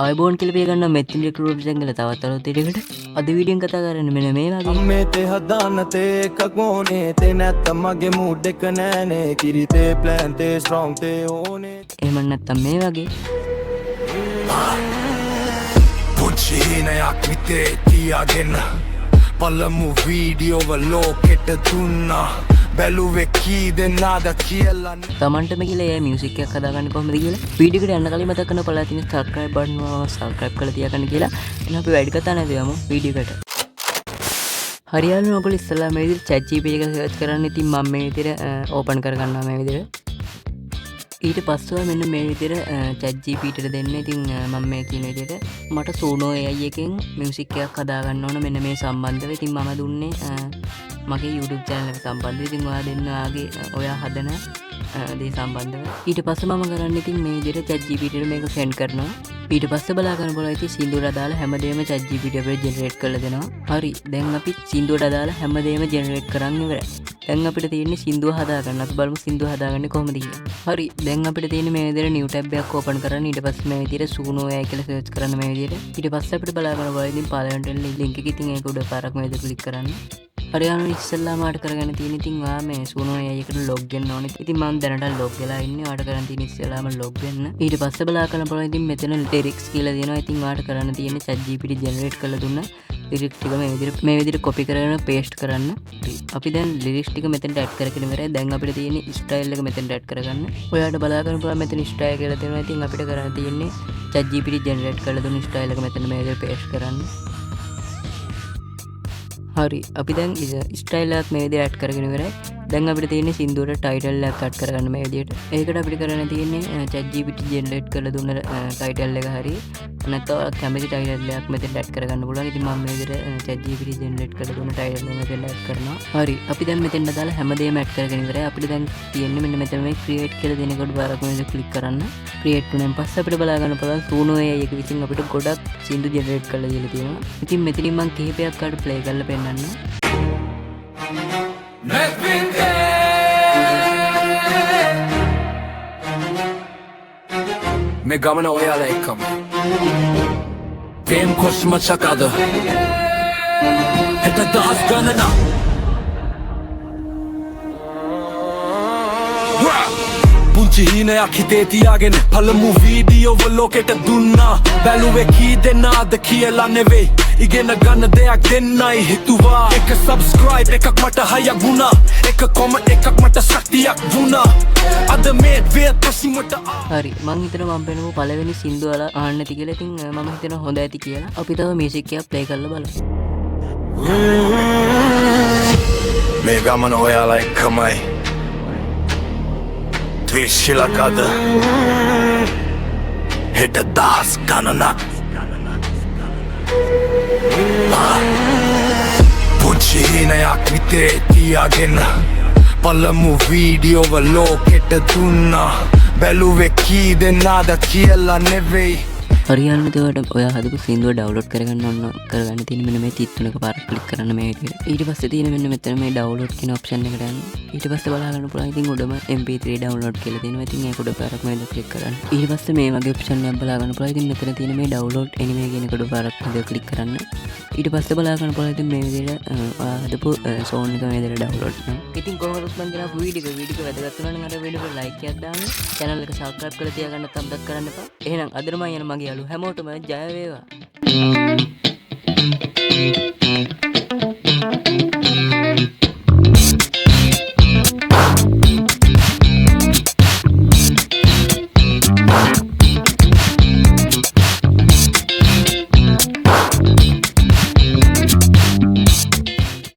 ආයුබෝවන් කියලා පිය ගන්න මෙතින් රික්‍රූට් චැනල් තවත් අලුත් වීඩියෝකට අද වීඩියෝෙන් කතා කරන්නේ මෙන්න මේ වගේ අම්මේ තේ හදාන්න තේ එකක් ඕනේ තේ නැත්තම් මගේ මූඩ් එක නෑනේ කිරි තේ ප්ලෑන් තේ ස්ට්‍රොං තේ ඕනේ එහෙම නැත්තම් මේ වගේ පුංචි හිනයක් මිතේ තියාගෙන පළමු වීඩියෝව ලෝකෙට දුන්නා බැලුවේ කී දෙනාද කියලා තමන්ටම කියලා ඒ මියුසික් එකක් හදාගන්න කොහොමද කියලා වීඩියෝ එකට යන්න කලින් මතක් කරන පළලා තියෙන subscribe button එක subscribe කරලා තියාගන්න කියලා එහෙනම් අපි වැඩි කතා නැතුව යමු වීඩියෝ එකට හරියටම ඔයගොල්ලෝ ඉස්සෙල්ලා මේ විදිහට chat gpt එක සර්ච් කරන්න ඉතින් මම මේ විදිහට ඕපන් කරගන්නවා මේ විදිහට ඊට පස්සේ මෙන්න මේ විදිහට chat gpt එකට දෙන්න ඉතින් මම මේ කියන විදිහට මට Suno AI එකෙන් මියුසික් එකක් හදාගන්න ඕන මෙන්න මේ සම්බන්ධව ඉතින් මම දුන්නේ මගේ YouTube channel එක සම්බන්ධව ඉතින් ඔයා දෙන්න ඔයා හදන දේ සම්බන්ධව ඊට පස්සේ මම කරන්නේ ඉතින් මේ විදිහට chat gpt එකට මේක send කරනවා ඊට පස්සේ බලා ගන්න බලලා ඉතින් සින්දුවට අදාළ හැමදේම chat gpt අපිට generate කරලා දෙනවා හරි දැන් අපි සින්දුවට අදාළ හැමදේම generate කරන් ඉවරයි දැන් අපිට තියෙන්නේ සින්දුව හදාගන්න අපි බලමු සින්දුව හදාගන්නේ කොහොමද කියලා හරි දැන් අපිට තියෙන්නේ මේ විදිහට new tab එකක් open කරන්න ඊට පස්සේ මේ විදිහට Suno AI කියලා search කරන්න මේ විදිහට ඊට පස්සේ අපිට බලා ගන්න බලලා ඉතින් පළවෙනිට link එක ඉතින් ඒක උඩ පාරක් මේ විදිහට click කරන්න හරියටම ඉස්සෙල්ලාම ආට කරගෙන තියෙන ඉතින් ඔයා මේ Suno AI එකට log වෙන්න ඕනේ. ඉතින් මම දැනට log වෙලා ඉන්නේ. ඔයාට කරන්න තියෙන ඉස්සෙල්ලාම log වෙන්න. ඊට පස්සේ බලා කරන්න පුළුවන් ඉතින් මෙතන lyrics කියලා දෙනවා. ඉතින් ඔයාට කරන්න තියෙන්නේ chat gpt generate කරලා දුන්න lyrics ටික මේ විදිහට copy කරගෙන paste කරන්න. අපි දැන් lyrics ටික මෙතනට add කරගෙන ඉවරයි. දැන් අපිට තියෙන්නේ style එක මෙතනට add කරගන්න. ඔයාට බලා කරන්න පුළුවන් මෙතන style කියලා දෙනවා. ඉතින් අපිට කරන්න තියෙන්නේ chat gpt generate කරලා දුන්න style එක මෙතන මේ විදිහට paste කරන්න. හරි අපි දැන් ස්ටයිල් එකක් මේ විදිහට ඇඩ් කරගෙන ඉවරයි. දැන් අපිට තියෙන්නේ සින්දුවට ටයිටල් එකක් ඇඩ් කරගන්න මේ විදිහට. ඒකට අපිට කරන්න තියෙන්නේ chat gpt generate කරලා දුන්න ටයිටල් එක හරි නැත්නම් කැමති ටයිටල් එකක් මෙතෙන් ඇඩ් කරගන්න පුළුවන්. ඉතින් මම මේ විදිහට chat gpt generate කරලා දුන්න ටයිටල් එක මෙතෙන් ඇඩ් කරනවා. හරි අපි දැන් මෙතෙන් දාලා හැමදේම ඇඩ් කරගෙන ඉවරයි. අපිට දැන් තියෙන්නේ මෙන්න මෙතන මේ create කියලා දෙන කොට බාරක් මේ ක්ලික් කරන්න. create වුණාන් පස්සේ අපිට බලා ගන්න පුළුවන් Suno AI එක විසින් අපිට ගොඩක් සින්දු generate කරලා දීලා තියෙනවා. ඉතින් මෙතනින් මම කිහිපයක් කාට play කරලා පෙන්නන්න. මේ ගමන ඔයාලා එක්කම ප්‍රේම කොස්ම චකද හෙට දහස් ගණන පුංචි හිනයක් හිතේ තියාගෙන පළමු වීඩියෝව ලෝකෙට දුන්නා බැලුවේ කී දෙනාද කියලා නෙවෙයි ඉගෙන ගන්න දෙයක් දෙන්නයි හිතුවා එක subscribe එකක් මට හයක් වුණා එක comment එකක් මට ශක්තියක් වුණා අද මේ වේත් පසිමට හරි මං හිතනවා මම පෙන්නපු පළවෙනි සින්දුව වල ආන්න ඇති කියලා. ඉතින් මම හිතනවා හොඳ ඇති කියලා. අපි තව මියුසික් එකක් ප්ලේ කරලා බලමු. මේ ගමන ඔයාලා එක්කමයි ත්‍රිශිලකද හෙට දහස් ගණනක් පුංචි හිනයක් මිතේ තියාගෙන පළමු වීඩියෝව ලෝකෙට දුන්නා බැලුවේ කී දෙනාද කියලා නෙවෙයි හරියටම ඒකට ඔයා හදපු සින්දුව ඩවුන්ලෝඩ් කරගන්න ඕන කරගන්න තියෙන මෙන්න මේ තිත්තුනක පාරක් ක්ලික් කරන්න මේ විදිහට. ඊට පස්සේ තියෙන මෙන්න මෙතන මේ ඩවුන්ලෝඩ් කියන ඔප්ෂන් එකට යන්න. ඊට පස්සේ බලා ගන්න පුළුවන් ඉතින් උඩම mp3 ඩවුන්ලෝඩ් කියලා තියෙනවා. ඉතින් ඒක උඩ පාරක් මේ විදිහට ක්ලික් කරන්න. ඊට පස්සේ මේ වගේ ඔප්ෂන් එකක් බලා ගන්න පුළුවන්. ඉතින් මෙතන තියෙන මේ ඩවුන්ලෝඩ් anime කියන උඩ පාරක් විදිහට ක්ලික් කරන්න. ඊට පස්සේ බලා ගන්න පුළුවන් ඉතින් මේ විදිහට ඔයා හදපු සෝන් එක මේ විදිහට ඩවුන්ලෝඩ් කරනවා. ඉතින් කොහොමද මම දාපු වීඩියෝ එක වැදගත් වුණා නම් අර වීඩියෝ එකට ලයික් එකක් දාන්න. channel එක subscribe කරලා තියාගන්න thumbs up කරන්න එපා. එහෙනම් අදට මම යන මගේ යාළුවෝ හැමෝටම ජය වේවා.